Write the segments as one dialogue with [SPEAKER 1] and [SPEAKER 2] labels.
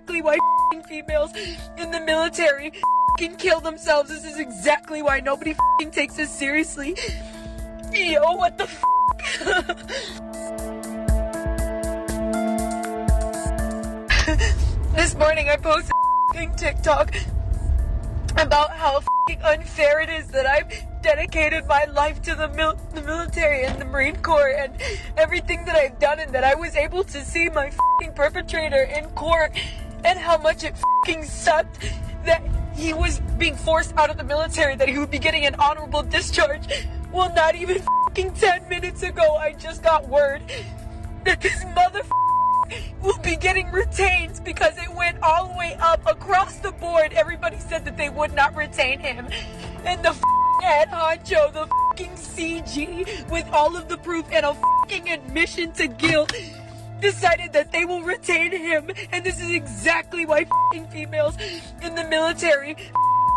[SPEAKER 1] exactly why f***ing females in the military f***ing kill themselves. This is exactly why nobody f***ing takes us seriously. Yo, what the f***? This morning I posted a f***ing TikTok about how f***ing unfair it is that I've dedicated my life to the military and the Marine Corps and everything that I've done, and that I was able to see my f***ing perpetrator in court, and how much it f***ing sucked that he was being forced out of the military, that he would be getting an honorable discharge. Well, not even f***ing 10 minutes ago, I just got word that this motherfucker will be getting retained because it went all the way up across the board. Everybody said that they would not retain him, and the head honcho, the fucking CG, with all of the proof and a fucking admission to guilt, decided that they will retain him. And this is exactly why fucking females in the military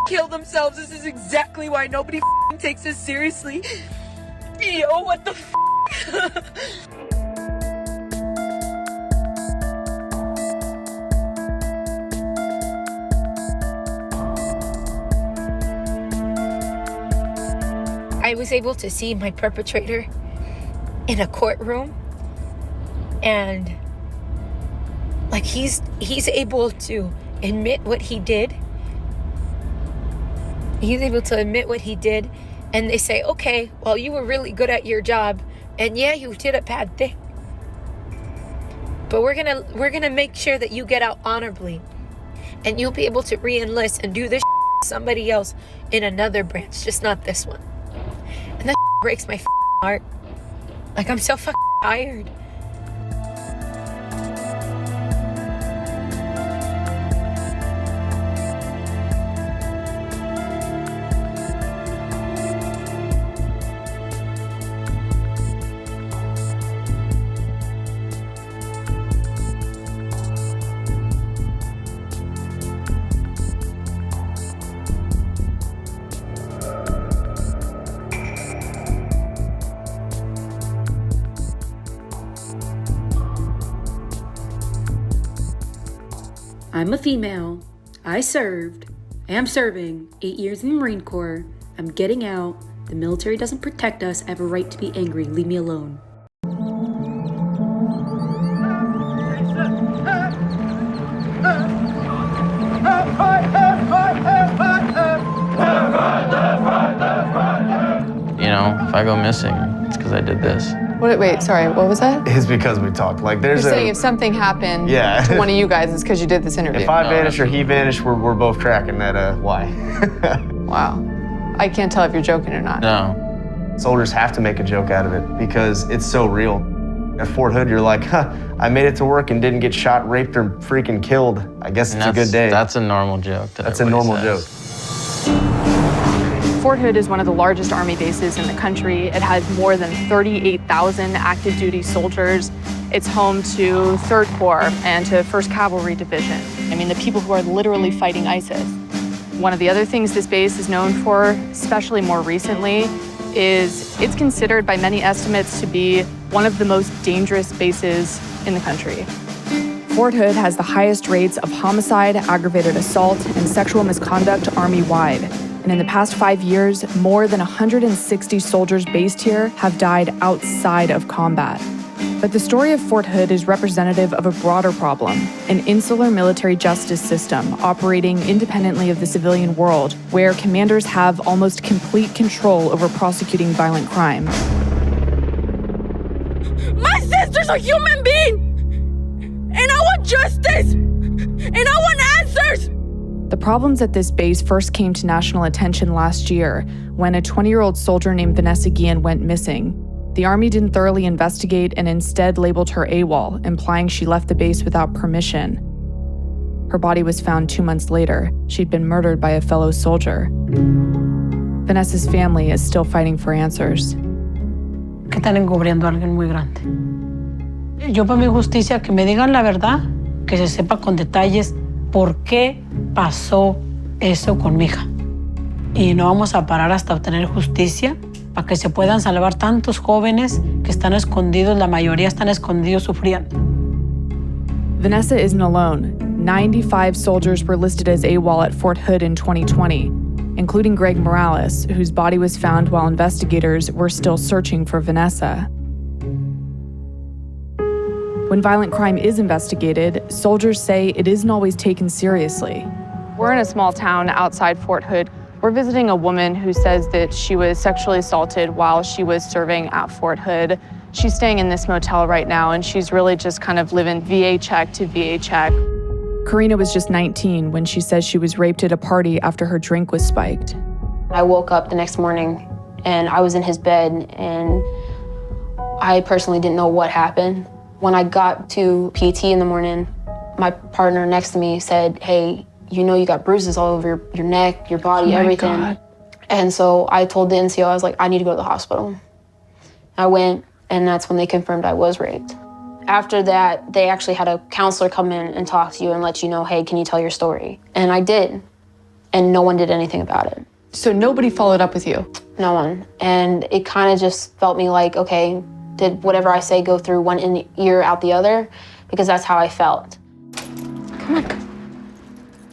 [SPEAKER 1] kill themselves. This is exactly why nobody fucking takes us seriously. Yo, what the f***? I was able to see my perpetrator in a courtroom, and like he's able to admit what he did. He's able to admit what he did, and they say, okay, well, you were really good at your job, and yeah, you did a bad thing, but we're gonna make sure that you get out honorably, and you'll be able to re-enlist and do this somebody else in another branch, just not this one. And that breaks my heart. Like, I'm so tired.
[SPEAKER 2] I'm a female. I served. Am serving 8 years in the Marine Corps. I'm getting out. The military doesn't protect us. I have a right to be angry. Leave me alone.
[SPEAKER 3] You know, if I go missing, it's because I did this.
[SPEAKER 4] Wait, sorry, what was that?
[SPEAKER 5] It's because we talked. Like,
[SPEAKER 4] You're saying if something happened to one of you guys, it's because you did this interview.
[SPEAKER 5] If I vanish or he vanished, we're both tracking that why.
[SPEAKER 4] Wow. I can't tell if you're joking or not.
[SPEAKER 3] No.
[SPEAKER 5] Soldiers have to make a joke out of it because it's so real. At Fort Hood, you're like, I made it to work and didn't get shot, raped, or freaking killed. I guess it's a good day.
[SPEAKER 3] That's a normal joke.
[SPEAKER 5] That's a normal joke.
[SPEAKER 4] Fort Hood is one of the largest Army bases in the country. It has more than 38,000 active duty soldiers. It's home to 3rd Corps and to 1st Cavalry Division. I mean, the people who are literally fighting ISIS. One of the other things this base is known for, especially more recently, is it's considered by many estimates to be one of the most dangerous bases in the country. Fort Hood has the highest rates of homicide, aggravated assault, and sexual misconduct Army-wide. And in the past 5 years, more than 160 soldiers based here have died outside of combat. But the story of Fort Hood is representative of a broader problem, an insular military justice system operating independently of the civilian world, where commanders have almost complete control over prosecuting violent crime.
[SPEAKER 1] My sister's a human being! And I want justice! And I want answers!
[SPEAKER 4] The problems at this base first came to national attention last year when a 20-year-old soldier named Vanessa Guillen went missing. The Army didn't thoroughly investigate and instead labeled her AWOL, implying she left the base without permission. Her body was found 2 months later. She'd been murdered by a fellow soldier. Vanessa's family is still fighting for answers.
[SPEAKER 6] Que están encubriendo a alguien muy grande. Yo para mi justicia que me digan la verdad, que se sepa con detalles por qué pasó eso con mi hija. Y no vamos a parar hasta obtener justicia para que se puedan salvar tantos jóvenes que están escondidos, la mayoría están escondidos sufriendo.
[SPEAKER 4] Vanessa isn't alone. 95 soldiers were listed as AWOL at Fort Hood in 2020, including Greg Morales, whose body was found while investigators were still searching for Vanessa. When violent crime is investigated, soldiers say it isn't always taken seriously. We're in a small town outside Fort Hood. We're visiting a woman who says that she was sexually assaulted while she was serving at Fort Hood. She's staying in this motel right now, and she's really just kind of living VA check to VA check. Karina was just 19 when she says she was raped at a party after her drink was spiked.
[SPEAKER 7] I woke up the next morning and I was in his bed, and I personally didn't know what happened. When I got to PT in the morning, my partner next to me said, "Hey, you know you got bruises all over your neck, your body, everything." God. And so I told the NCO, I was like, "I need to go to the hospital." I went, and that's when they confirmed I was raped. After that, they actually had a counselor come in and talk to you and let you know, "Hey, can you tell your story?" And I did, and no one did anything about it.
[SPEAKER 4] So nobody followed up with you?
[SPEAKER 7] No one. And it kind of just felt me like, okay, did whatever I say go through one ear out the other? Because that's how I felt. Come on.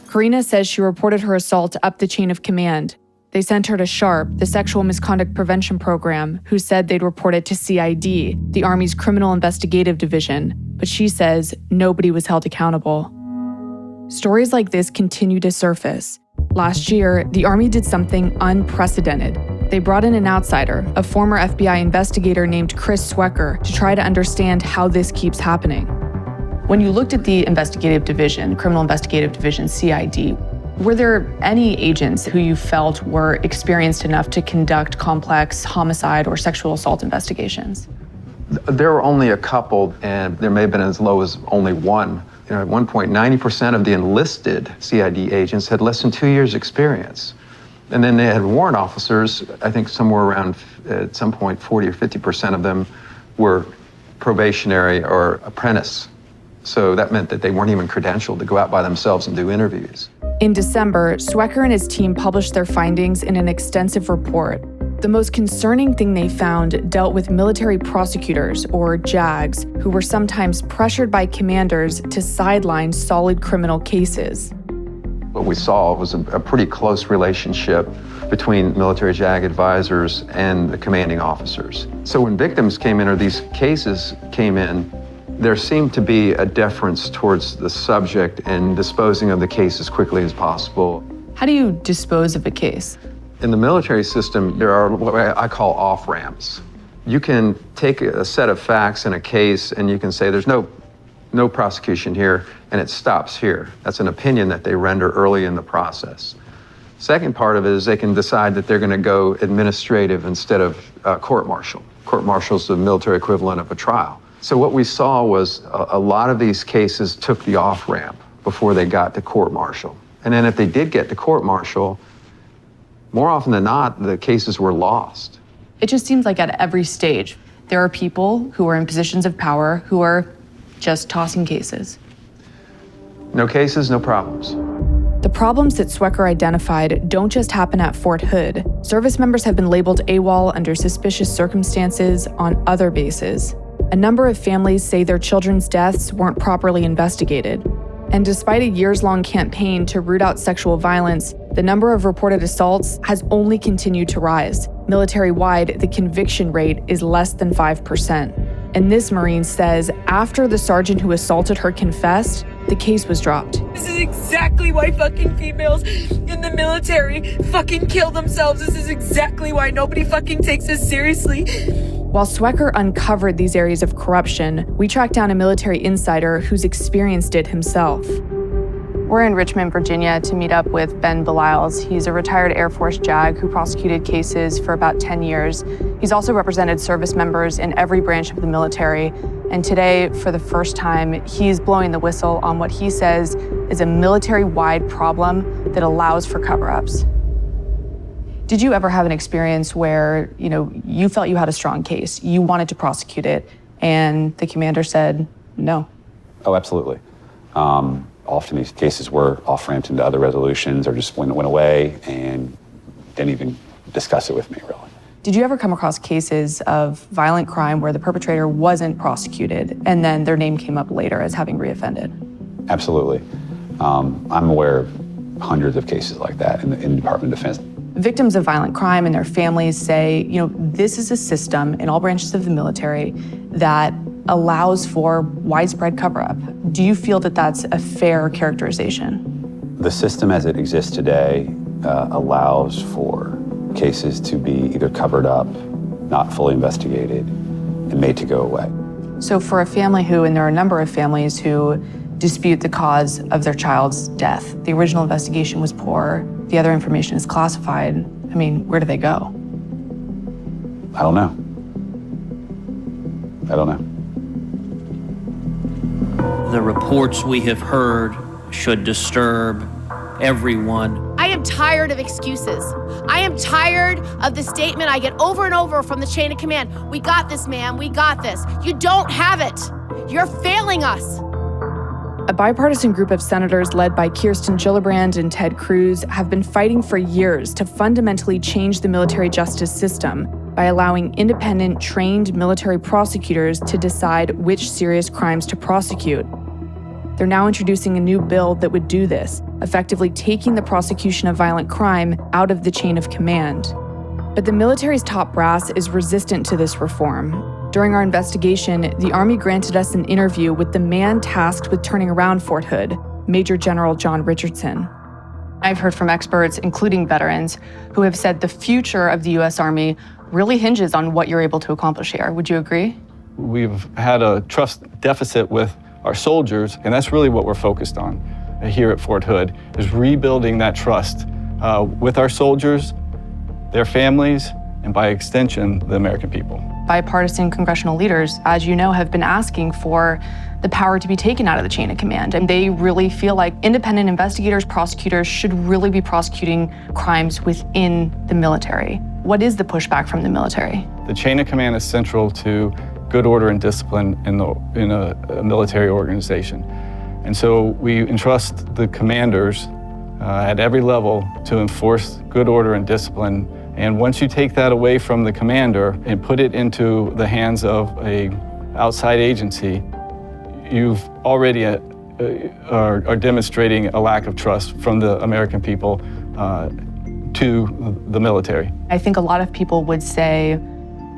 [SPEAKER 4] Karina says she reported her assault up the chain of command. They sent her to SHARP, the Sexual Misconduct Prevention Program, who said they'd report it to CID, the Army's Criminal Investigative Division, but she says nobody was held accountable. Stories like this continue to surface. Last year, the Army did something unprecedented. They brought in an outsider, a former FBI investigator named Chris Swecker, to try to understand how this keeps happening. When you looked at the investigative division, Criminal Investigative Division, CID, were there any agents who you felt were experienced enough to conduct complex homicide or sexual assault investigations?
[SPEAKER 8] There were only a couple, and there may have been as low as only one. At one point, 90% of the enlisted CID agents had less than 2 years' experience. And then they had warrant officers, I think somewhere around, at some point, 40 or 50% of them were probationary or apprentice. So that meant that they weren't even credentialed to go out by themselves and do interviews.
[SPEAKER 4] In December, Swecker and his team published their findings in an extensive report. The most concerning thing they found dealt with military prosecutors, or JAGs, who were sometimes pressured by commanders to sideline solid criminal cases.
[SPEAKER 8] What we saw was a pretty close relationship between military JAG advisors and the commanding officers. So when victims came in, or these cases came in, there seemed to be a deference towards the subject and disposing of the case as quickly as possible.
[SPEAKER 4] How do you dispose of a case?
[SPEAKER 8] In the military system, there are what I call off-ramps. You can take a set of facts in a case and you can say there's no prosecution here, and it stops here. That's an opinion that they render early in the process. Second part of it is they can decide that they're going to go administrative instead of court-martial. Court-martial is the military equivalent of a trial. So what we saw was a lot of these cases took the off-ramp before they got to court-martial. And then if they did get to court-martial, more often than not, the cases were lost.
[SPEAKER 4] It just seems like at every stage, there are people who are in positions of power who are just tossing cases.
[SPEAKER 8] No cases, no problems.
[SPEAKER 4] The problems that Swecker identified don't just happen at Fort Hood. Service members have been labeled AWOL under suspicious circumstances on other bases. A number of families say their children's deaths weren't properly investigated. And despite a years-long campaign to root out sexual violence, the number of reported assaults has only continued to rise. Military-wide, the conviction rate is less than 5%. And this Marine says after the sergeant who assaulted her confessed, the case was dropped.
[SPEAKER 1] This is exactly why fucking females in the military fucking kill themselves. This is exactly why nobody fucking takes us seriously.
[SPEAKER 4] While Swecker uncovered these areas of corruption, we tracked down a military insider who's experienced it himself. We're in Richmond, Virginia to meet up with Ben Beliles. He's a retired Air Force JAG who prosecuted cases for about 10 years. He's also represented service members in every branch of the military. And today, for the first time, he's blowing the whistle on what he says is a military-wide problem that allows for cover-ups. Did you ever have an experience where, you felt you had a strong case, you wanted to prosecute it, and the commander said no?
[SPEAKER 9] Oh, absolutely. Often these cases were off-ramped into other resolutions or just went away and didn't even discuss it with me, really.
[SPEAKER 4] Did you ever come across cases of violent crime where the perpetrator wasn't prosecuted and then their name came up later as having reoffended?
[SPEAKER 9] Absolutely. I'm aware of hundreds of cases like that in the Department of Defense.
[SPEAKER 4] Victims of violent crime and their families say, this is a system in all branches of the military that allows for widespread cover-up. Do you feel that that's a fair characterization?
[SPEAKER 9] The system as it exists today allows for cases to be either covered up, not fully investigated, and made to go away.
[SPEAKER 4] So for a family who, and there are a number of families who dispute the cause of their child's death, the original investigation was poor, the other information is classified, where do they go?
[SPEAKER 9] I don't know.
[SPEAKER 10] The reports we have heard should disturb everyone.
[SPEAKER 11] I am tired of excuses. I am tired of the statement I get over and over from the chain of command. We got this, ma'am, we got this. You don't have it. You're failing us.
[SPEAKER 4] A bipartisan group of senators led by Kirsten Gillibrand and Ted Cruz have been fighting for years to fundamentally change the military justice system by allowing independent, trained military prosecutors to decide which serious crimes to prosecute. They're now introducing a new bill that would do this, effectively taking the prosecution of violent crime out of the chain of command. But the military's top brass is resistant to this reform. During our investigation, the Army granted us an interview with the man tasked with turning around Fort Hood, Major General John Richardson. I've heard from experts, including veterans, who have said the future of the U.S. Army really hinges on what you're able to accomplish here. Would you agree?
[SPEAKER 12] We've had a trust deficit with our soldiers, and that's really what we're focused on here at Fort Hood, is rebuilding that trust with our soldiers, their families, and by extension, the American people.
[SPEAKER 4] Bipartisan congressional leaders, as you know, have been asking for the power to be taken out of the chain of command. And they really feel like independent investigators, prosecutors should really be prosecuting crimes within the military. What is the pushback from the military?
[SPEAKER 12] The chain of command is central to good order and discipline in a military organization. And so we entrust the commanders at every level to enforce good order and discipline. And once you take that away from the commander and put it into the hands of an outside agency, you've already are demonstrating a lack of trust from the American people to the military.
[SPEAKER 4] I think a lot of people would say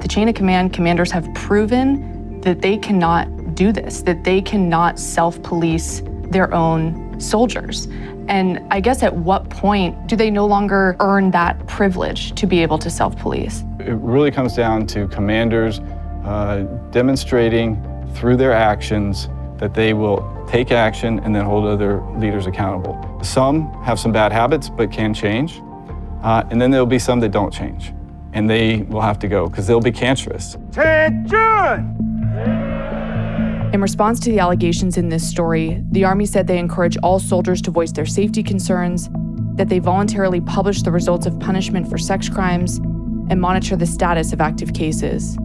[SPEAKER 4] the chain of command commanders have proven that they cannot do this, that they cannot self-police their own soldiers. And I guess at what point do they no longer earn that privilege to be able to self-police?
[SPEAKER 12] It really comes down to commanders demonstrating through their actions that they will take action and then hold other leaders accountable. Some have some bad habits but can change, and then there'll be some that don't change, and they will have to go because they'll be cancerous.
[SPEAKER 13] Attention!
[SPEAKER 4] In response to the allegations in this story, the Army said they encourage all soldiers to voice their safety concerns, that they voluntarily publish the results of punishment for sex crimes, and monitor the status of active cases.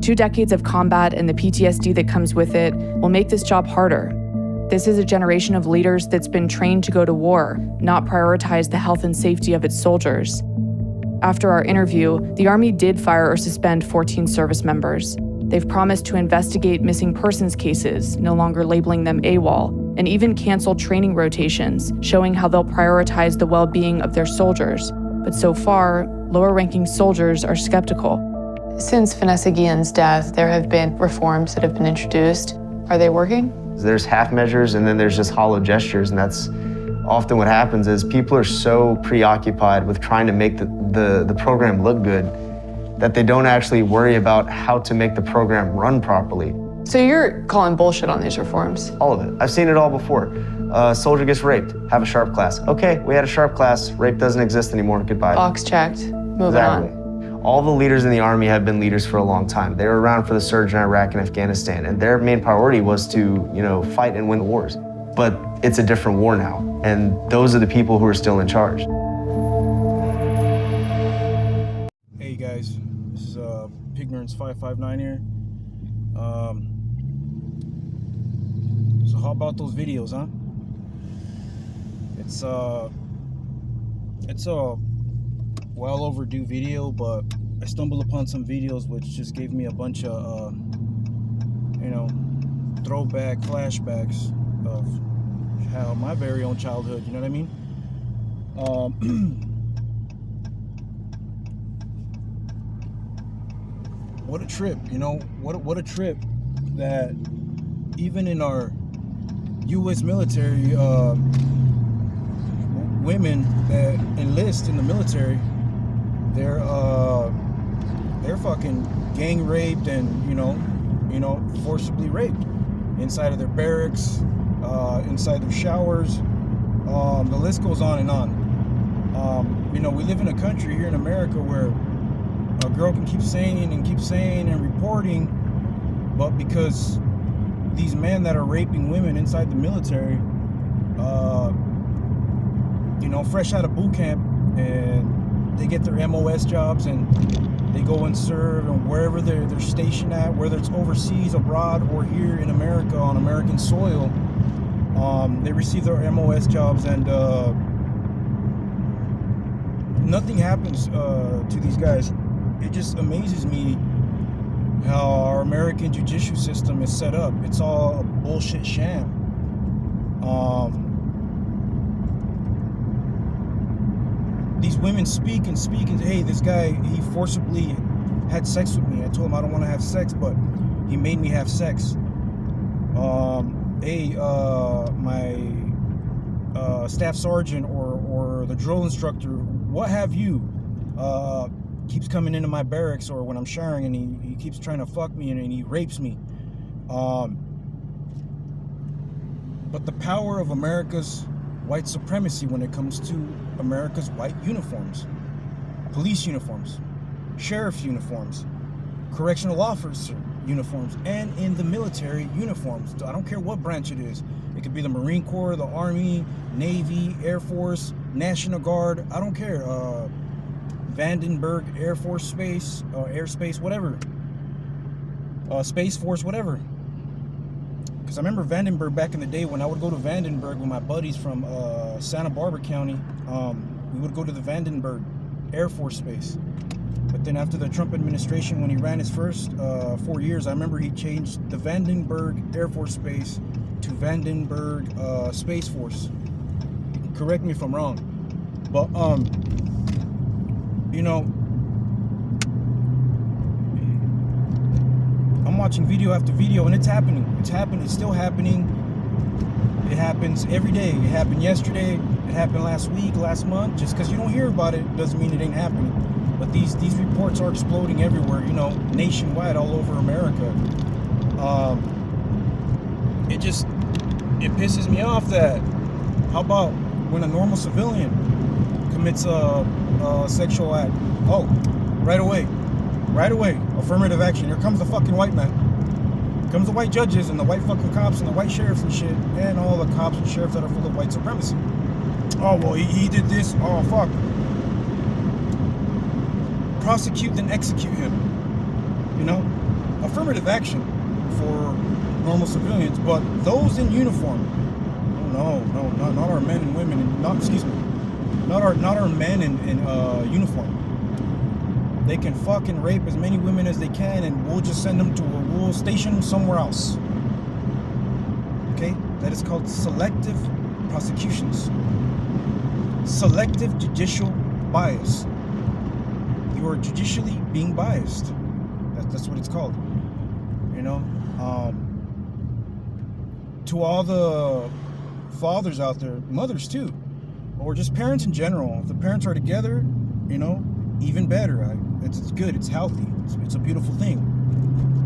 [SPEAKER 4] 2 decades of combat and the PTSD that comes with it will make this job harder. This is a generation of leaders that's been trained to go to war, not prioritize the health and safety of its soldiers. After our interview, the Army did fire or suspend 14 service members. They've promised to investigate missing persons cases, no longer labeling them AWOL, and even canceled training rotations, showing how they'll prioritize the well-being of their soldiers. But so far, lower-ranking soldiers are skeptical. Since Vanessa Guillen's death, there have been reforms that have been introduced. Are they working?
[SPEAKER 5] There's half measures and then there's just hollow gestures, and that's often what happens is people are so preoccupied with trying to make the program look good that they don't actually worry about how to make the program run properly.
[SPEAKER 4] So you're calling bullshit on these reforms?
[SPEAKER 5] All of it. I've seen it all before. A soldier gets raped, have a SHARP class. Okay, we had a SHARP class, rape doesn't exist anymore, goodbye.
[SPEAKER 4] Box checked, moving on.
[SPEAKER 5] All the leaders in the Army have been leaders for a long time. They were around for the surge in Iraq and Afghanistan, and their main priority was to, fight and win the wars. But it's a different war now, and those are the people who are still in charge.
[SPEAKER 14] Hey guys, this is Pignerance 559 here. So how about those videos, huh? It's a well overdue video, but I stumbled upon some videos which just gave me a bunch of throwback flashbacks of hell, my very own childhood. You know what I mean? What a trip, you know? What a trip that even in our U.S. military, women that enlist in the military, they're fucking gang raped and you know forcibly raped inside of their barracks, inside their showers. The list goes on and on. You know, we live in a country here in America where a girl can keep saying and reporting, but because these men that are raping women inside the military, you know, fresh out of boot camp, and they get their MOS jobs and they go and serve, and wherever they're stationed at, whether it's overseas, abroad, or here in America on American soil, they receive their MOS jobs, and nothing happens to these guys. It just amazes me how our American judicial system is set up. It's all a bullshit sham. These women speak and hey, this guy, he forcibly had sex with me. I told him I don't want to have sex, but he made me have sex. Hey, my staff sergeant or the drill instructor, what have you, keeps coming into my barracks or when I'm showering, and he keeps trying to fuck me and he rapes me. But the power of America's white supremacy when it comes to America's white uniforms, police uniforms, sheriff uniforms, correctional officer uniforms, and in the military uniforms. I don't care what branch it is. It could be the Marine Corps, the Army, Navy, Air Force, National Guard. I don't care. Vandenberg Air Force Space, Airspace, whatever. Space Force, whatever. Because I remember Vandenberg back in the day when I would go to Vandenberg with my buddies from Santa Barbara County. We would go to the Vandenberg Air Force Space. But then after the Trump administration, when he ran his first 4 years, I remember he changed the Vandenberg Air Force Base to Vandenberg Space Force. Correct me if I'm wrong. But, you know, I'm watching video after video, and it's happening. It's happening. It's still happening. It happens every day. It happened yesterday. It happened last week, last month. Just because you don't hear about it doesn't mean it ain't happening. But these reports are exploding everywhere, you know, nationwide, all over America. It pisses me off that, how about when a normal civilian commits a sexual act? Oh, right away, affirmative action. Here comes the fucking white man. Here comes the white judges and the white fucking cops and the white sheriffs and shit, and all the cops and sheriffs that are full of white supremacy. Oh, well, he did this. Oh, fuck. Prosecute then execute him. You know, affirmative action for normal civilians, but those in uniform, not our men and women, not our men in uniform. They can fucking rape as many women as they can, and we'll just send them we'll station them somewhere else. Okay, that is called selective prosecutions. Selective judicial bias. You are judicially being biased. That's what it's called. You know, to all the fathers out there, mothers too, or just parents in general. If the parents are together, you know, even better. It's good. It's healthy. It's a beautiful thing,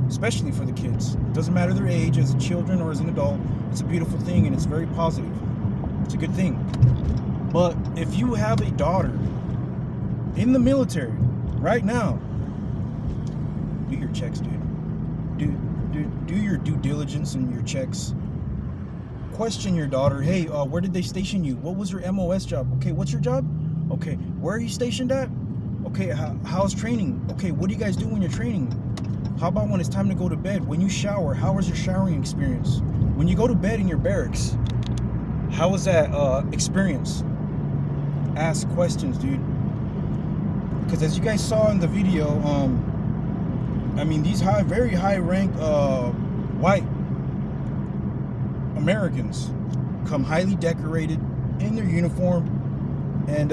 [SPEAKER 14] especially for the kids. It doesn't matter their age, as children or as an adult. It's a beautiful thing, and it's very positive. It's a good thing. But if you have a daughter in the military right now, do your checks, dude. Do your due diligence and your checks. Question your daughter. Hey, where did they station you? What was your MOS job? Okay, what's your job? Okay, where are you stationed at? Okay, how's training? Okay, what do you guys do when you're training? How about when it's time to go to bed? When you shower, how was your showering experience? When you go to bed in your barracks, how was that experience? Ask questions, dude. Because as you guys saw in the video, I mean, these very high-ranked white Americans, come highly decorated in their uniform, and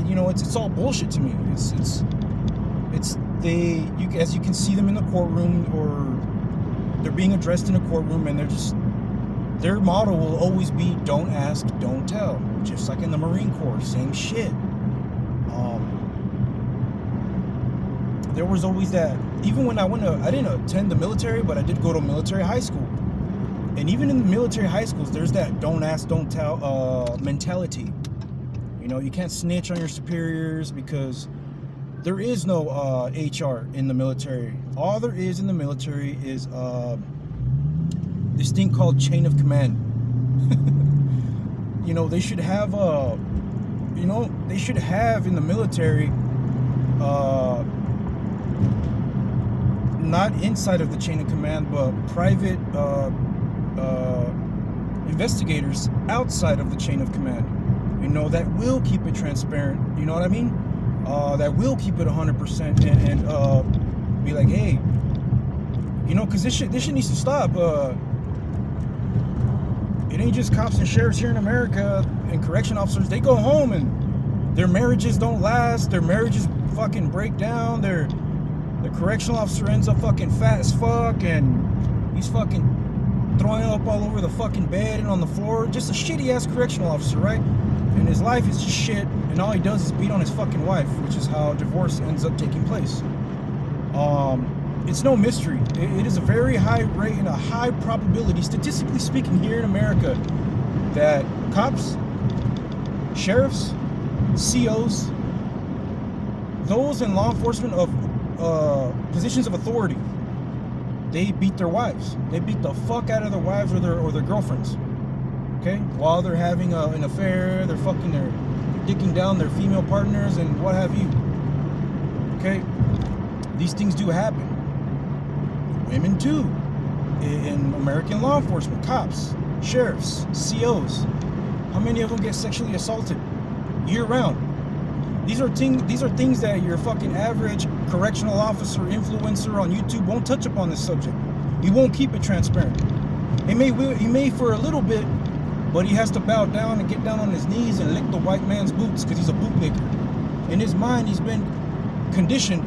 [SPEAKER 14] you know, it's all bullshit to me. It's as you can see them in the courtroom, or they're being addressed in a courtroom, and their motto will always be "Don't ask, don't tell." Just like in the Marine Corps, same shit. There was always that. Even when I didn't attend the military, but I did go to military high school. And even in the military high schools, there's that "don't ask, don't tell" mentality. You know, you can't snitch on your superiors because there is no HR in the military. All there is in the military is this thing called chain of command. You know, they should have in the military, not inside of the chain of command, but private investigators outside of the chain of command. You know, that will keep it transparent. You know what I mean? That will keep it 100% and be like, hey, you know, because this shit needs to stop. It ain't just cops and sheriffs here in America and correction officers. They go home and their marriages don't last. Their marriages fucking break down. The correctional officer ends up fucking fat as fuck, and he's fucking throwing up all over the fucking bed and on the floor. Just a shitty ass correctional officer, right? And his life is just shit, and all he does is beat on his fucking wife, which is how divorce ends up taking place. It's no mystery. It is a very high rate and a high probability, statistically speaking, here in America, that cops, sheriffs, COs, those in law enforcement of positions of authority, they beat their wives. They beat the fuck out of their wives or their girlfriends. Okay, while they're having an affair, they're dicking down their female partners and what have you. Okay, these things do happen. Women too, in American law enforcement, cops, sheriffs, COs. How many of them get sexually assaulted year round? These are things that your fucking average correctional officer influencer on YouTube won't touch upon this subject. He won't keep it transparent. He may for a little bit, but he has to bow down and get down on his knees and lick the white man's boots because he's a bootlicker. In his mind, he's been conditioned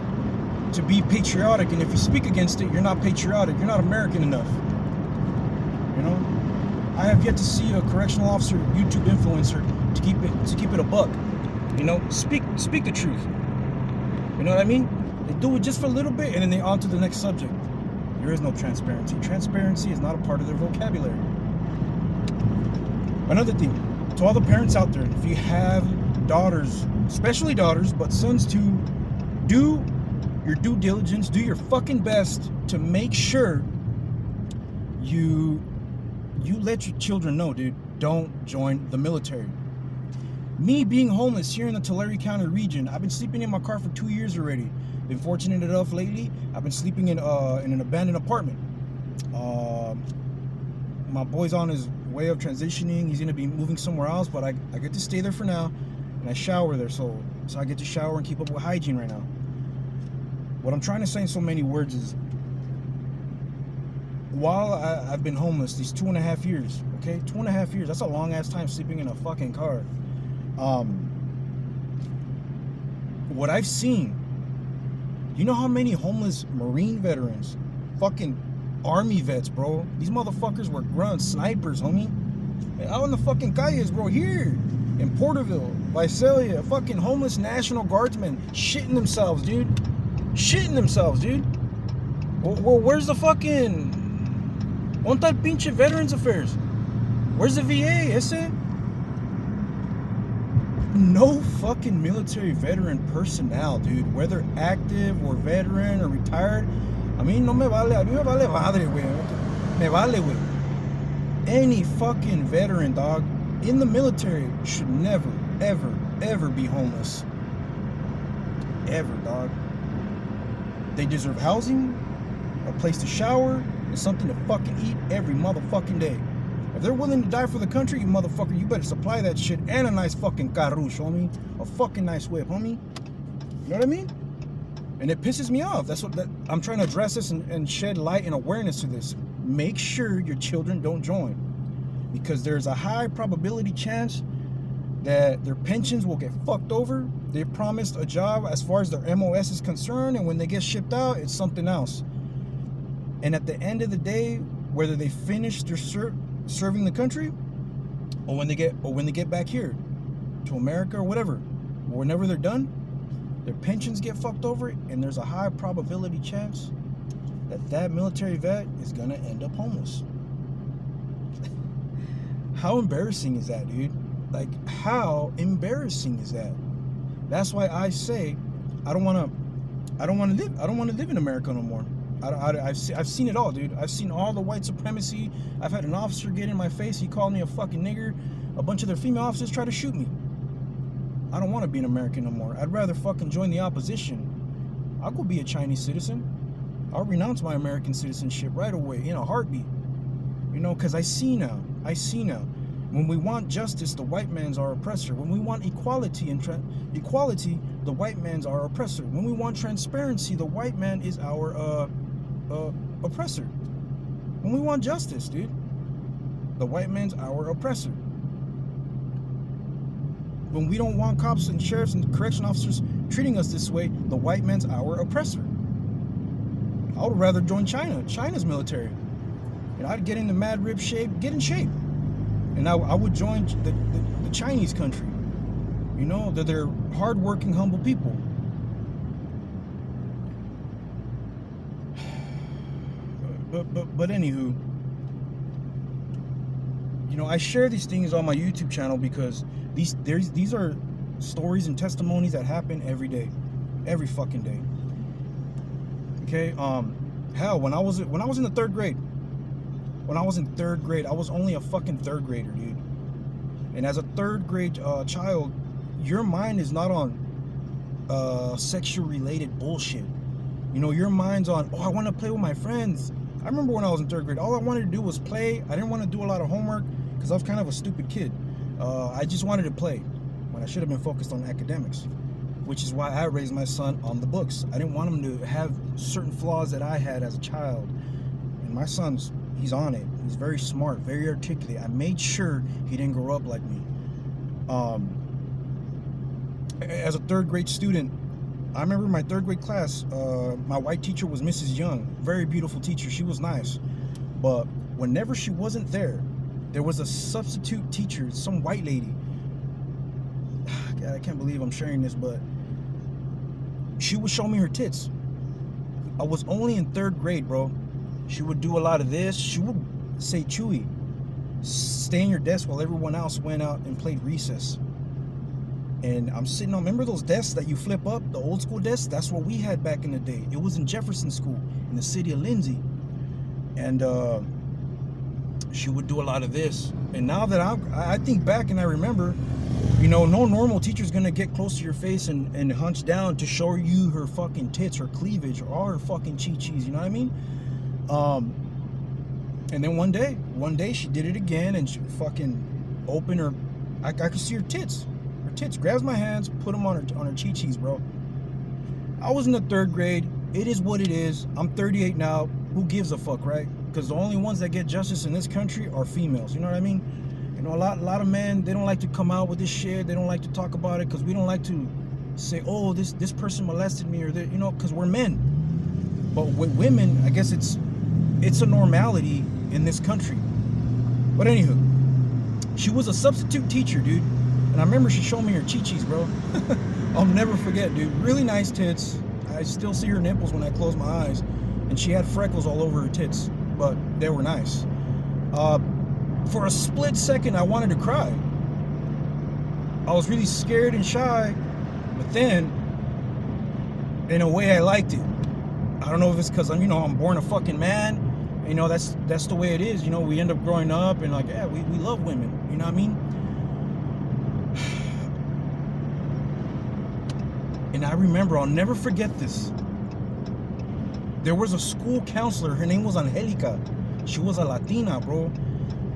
[SPEAKER 14] to be patriotic, and if you speak against it, you're not patriotic. You're not American enough. You know, I have yet to see a correctional officer, YouTube influencer, to keep it a buck. You know, speak the truth. You know what I mean? They do it just for a little bit, and then they on to the next subject. There is no transparency. Transparency is not a part of their vocabulary. Another thing, to all the parents out there, if you have daughters, especially daughters, but sons too, do your due diligence, do your fucking best to make sure you let your children know, dude, don't join the military. Me being homeless here in the Tulare County region, I've been sleeping in my car for 2 years already. Been fortunate enough lately, I've been sleeping in an abandoned apartment. My boy's on his way of transitioning. He's gonna be moving somewhere else, but I get to stay there for now, and I shower there, so I get to shower and keep up with hygiene right now. What I'm trying to say in so many words is, while I've been homeless these 2.5 years, okay, 2.5 years, that's a long ass time sleeping in a fucking car. What I've seen, you know how many homeless Marine veterans, fucking Army vets, bro, these motherfuckers were grunt snipers, homie. And out in the fucking calles, bro, here in Porterville, Visalia, fucking homeless National Guardsmen shitting themselves, dude. Well, where's the fucking... ¿Dónde está el pinche Veterans Affairs? Where's the VA, ese? No fucking military veteran personnel, dude. Whether active or veteran or retired. A mí me vale madre, güey. Me vale, güey. Any fucking veteran, dog, in the military should never, ever, ever be homeless. Ever, dog. They deserve housing, a place to shower, and something to fucking eat every motherfucking day. If they're willing to die for the country, you motherfucker, you better supply that shit and a nice fucking carrouche, homie. A fucking nice whip, homie. You know what I mean? And it pisses me off. I'm trying to address this and shed light and awareness to this. Make sure your children don't join. because there's a high probability chance that their pensions will get fucked over. They promised a job as far as their MOS is concerned, and when they get shipped out, it's something else. And at the end of the day, whether they finish their serving the country, or when they get back here to America or whatever, whenever they're done, their pensions get fucked over, and there's a high probability chance that military vet is gonna end up homeless. How embarrassing is that, dude? Like, how embarrassing is that? That's why I say I don't want to live in America no more. I've seen it all, dude. I've seen all the white supremacy. I've had an officer get in my face. He called me a fucking nigger. A bunch of their female officers try to shoot me. I don't want to be an American no more. I'd rather fucking join the opposition. I'll go be a Chinese citizen. I'll renounce my American citizenship right away in a heartbeat. You know, because I see now. When we want justice, the white man's our oppressor. When we want equality, the white man's our oppressor. When we want transparency, the white man is our oppressor. When we want justice, dude, the white man's our oppressor. When we don't want cops and sheriffs and correction officers treating us this way, the white man's our oppressor. I would rather join China's military. And I'd get into mad rib shape, get in shape. And I would join the Chinese country. You know, they're hardworking, humble people. But anywho, you know, I share these things on my YouTube channel because these are stories and testimonies that happen every day, every fucking day. Okay, hell, when I was in the third grade. When I was in third grade, I was only a fucking third grader, dude. And as a third grade child, your mind is not on sexual related bullshit. You know, your mind's on, oh, I want to play with my friends. I remember when I was in third grade, all I wanted to do was play. I didn't want to do a lot of homework because I was kind of a stupid kid. I just wanted to play when I should have been focused on academics, which is why I raised my son on the books. I didn't want him to have certain flaws that I had as a child. And my son's, he's on it. He's very smart, very articulate. I made sure he didn't grow up like me. As a third grade student, I remember my third grade class, my white teacher was Mrs. Young. Very beautiful teacher. She was nice. But whenever she wasn't there, there was a substitute teacher, some white lady. God, I can't believe I'm sharing this, but she would show me her tits. I was only in third grade, bro. She would do a lot of this. She would say, Chewy, stay in your desk while everyone else went out and played recess. And I'm sitting on, remember those desks that you flip up, the old school desks? That's what we had back in the day. It was in Jefferson School in the city of Lindsay. And she would do a lot of this. And now that I think back and I remember, you know, no normal teacher's gonna get close to your face and hunch down to show you her fucking tits, her cleavage, or all her fucking chi-chis, you know what I mean? And then one day she did it again, and she fucking opened her, I could see her tits, grabs my hands, put them on her chi-chis, bro. I was in the third grade. It is what it is. I'm 38 now. Who gives a fuck, right? Because the only ones that get justice in this country are females, you know what I mean? You know, a lot of men, they don't like to come out with this shit. They don't like to talk about it because we don't like to say, oh, this person molested me, or that, you know, because we're men. But with women, I guess it's a normality in this country. But anywho, she was a substitute teacher, dude. And I remember she showed me her chi-chis, bro. I'll never forget, dude. Really nice tits. I still see her nipples when I close my eyes. And she had freckles all over her tits, but they were nice. For a split second, I wanted to cry. I was really scared and shy, but then, in a way, I liked it. I don't know if it's because I'm born a fucking man. You know, that's the way it is. You know, we end up growing up and like, yeah, we love women. You know what I mean? And I remember, I'll never forget this. There was a school counselor. Her name was Angelica. She was a Latina, bro.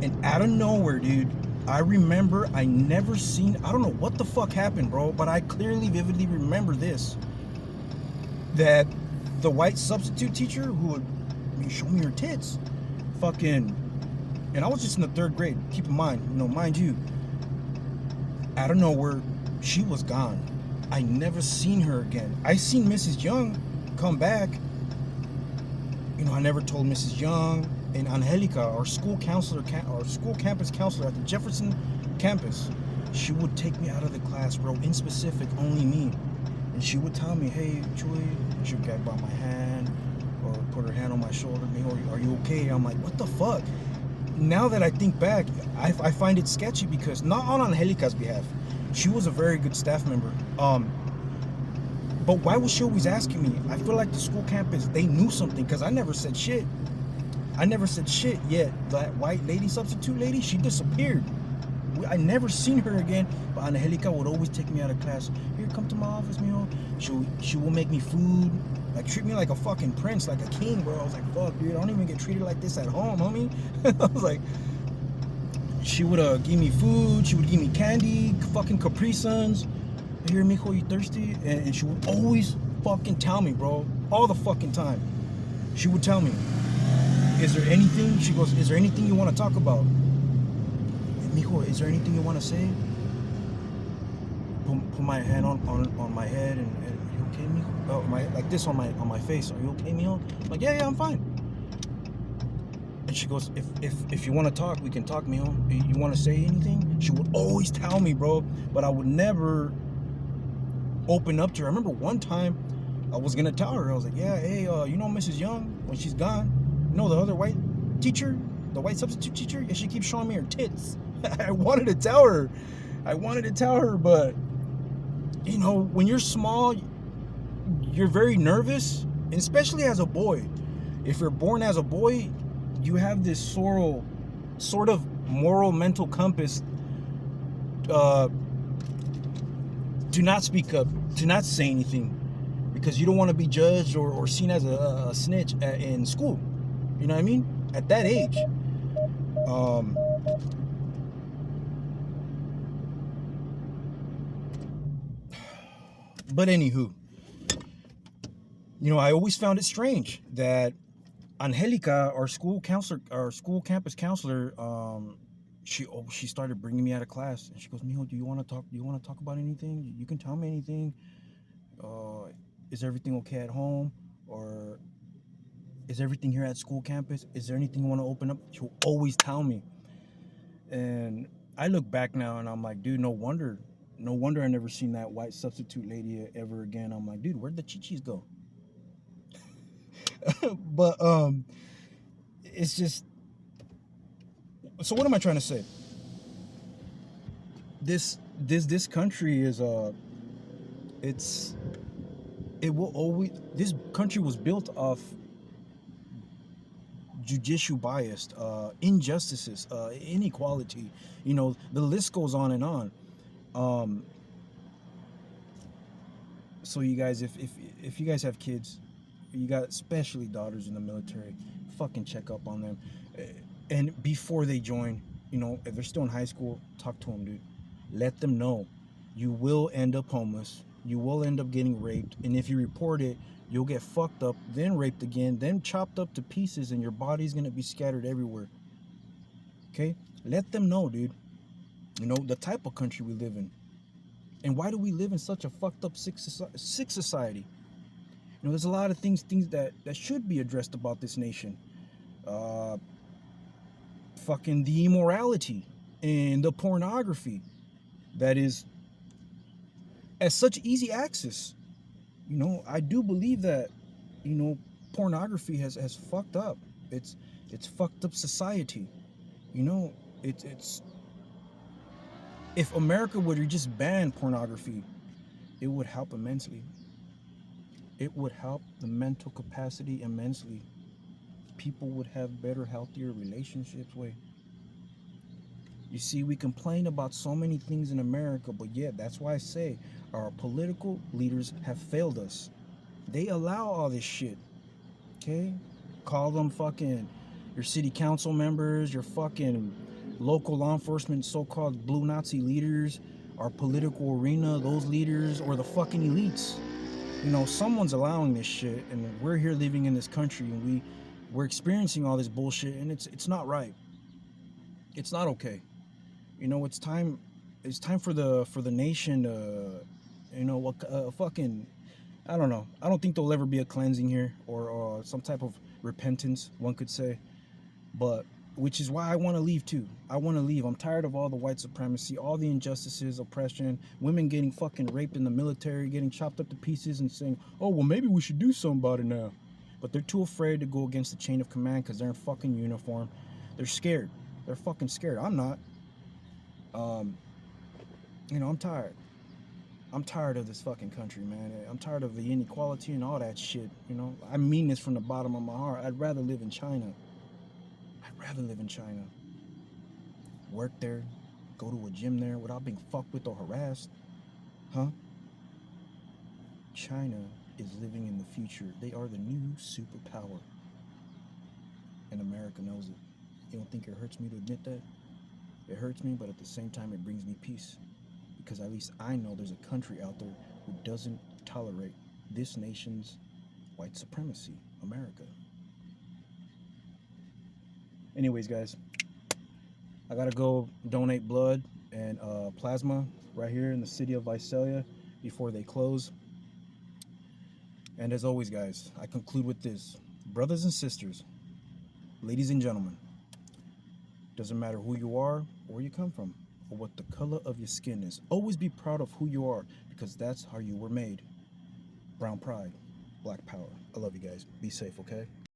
[SPEAKER 14] And out of nowhere, dude, I remember I never seen, I don't know what the fuck happened, bro, but I clearly, vividly remember this. That the white substitute teacher who would show me her tits fucking And I was just in the 3rd grade. Keep in mind, mind you, out of nowhere, she was gone. I never seen her again. I seen Mrs. Young come back. I never told Mrs. Young and Angelica, our school counselor, our school campus counselor at the Jefferson campus. She would take me out of the class, bro. In specific, only me. And she would tell me, hey, Chuy, she would grab by my hand or put her hand on my shoulder. Are you okay? I'm like, what the fuck? Now that I think back, I find it sketchy because not on Angelica's behalf. She was a very good staff member. But why was she always asking me? I feel like the school campus, they knew something because I never said shit. Yet that white lady, substitute lady, she disappeared. I never seen her again, but Angelica would always take me out of class. Here, come to my office, mijo. She will make me food, like treat me like a fucking prince, like a king, bro. I was like, fuck, dude, I don't even get treated like this at home, homie. I was like, she would give me food, she would give me candy, fucking Capri Suns. Here, mijo, you thirsty? And she would always fucking tell me, bro, all the fucking time. She would tell me, is there anything? She goes, is there anything you want to talk about? Mijo, is there anything you want to say? Put my hand on my head and you okay, mijo? Oh, like this on my face. Are you okay, mijo? I'm like, yeah, I'm fine. And she goes, if you want to talk, we can talk, mijo. You want to say anything? She would always tell me, bro, but I would never open up to her. I remember one time I was gonna tell her. I was like, yeah, hey, Mrs. Young, when she's gone, the other white teacher, the white substitute teacher, yeah, she keeps showing me her tits. I wanted to tell her, but when you're small, you're very nervous, and especially as a boy. If you're born as a boy, you have this sort of moral mental compass. Do not speak up, do not say anything, because you don't want to be judged or seen as a snitch in school. You know what I mean? At that age. But anywho, I always found it strange that Angelica, our school campus counselor, she started bringing me out of class, and she goes, mijo, do you want to talk about anything? You can tell me anything. Is everything okay at home? Or is everything here at school campus? Is there anything you want to open up? She'll always tell me. And I look back now and I'm like, dude, no wonder I never seen that white substitute lady ever again. I'm like, dude, where'd the chichis go? But it's just, so what am I trying to say? This country is this country was built off judicial bias, injustices, inequality. The list goes on and on. So you guys, if you guys have kids, you got especially daughters in the military, fucking check up on them. And before they join, if they're still in high school, talk to them, dude. Let them know you will end up homeless. You will end up getting raped. And if you report it, you'll get fucked up, then raped again, then chopped up to pieces, and your body's going to be scattered everywhere. Okay? Let them know, dude. The type of country we live in. And why do we live in such a fucked up sick society? There's a lot of things that should be addressed about this nation. Fucking the immorality and the pornography that is at such easy access. I do believe that, pornography has fucked up. It's fucked up society. It's if America were to just ban pornography, it would help immensely. It would help the mental capacity immensely. People would have better, healthier relationships. You see, we complain about so many things in America, but yeah, that's why I say our political leaders have failed us. They allow all this shit. Okay? Call them fucking your city council members, your fucking local law enforcement, so-called blue Nazi leaders, our political arena, those leaders, or the fucking elites. Someone's allowing this shit, and we're here living in this country, and we're experiencing all this bullshit, and it's not right. It's not okay. You know, it's time for the nation to, you know, fucking, I don't know. I don't think there'll ever be a cleansing here or some type of repentance, one could say. But which is why I want to leave too. I want to leave. I'm tired of all the white supremacy, all the injustices, oppression, women getting fucking raped in the military, getting chopped up to pieces and saying, oh, well, maybe we should do something about it now. But they're too afraid to go against the chain of command because they're in fucking uniform. They're scared. They're fucking scared. I'm not. You know, I'm tired. I'm tired of this fucking country, man. I'm tired of the inequality and all that shit, you know. I mean this from the bottom of my heart. I'd rather live in China. I'd rather live in China. Work there, go to a gym there without being fucked with or harassed. Huh? China is living in the future. They are the new superpower. And America knows it. You don't think it hurts me to admit that? It hurts me, but at the same time, it brings me peace. Because at least I know there's a country out there who doesn't tolerate this nation's white supremacy, America. Anyways, guys, I gotta go donate blood and plasma right here in the city of Visalia before they close. And as always, guys, I conclude with this. Brothers and sisters, ladies and gentlemen, doesn't matter who you are or where you come from or what the color of your skin is. Always be proud of who you are because that's how you were made. Brown pride, black power. I love you guys. Be safe, okay?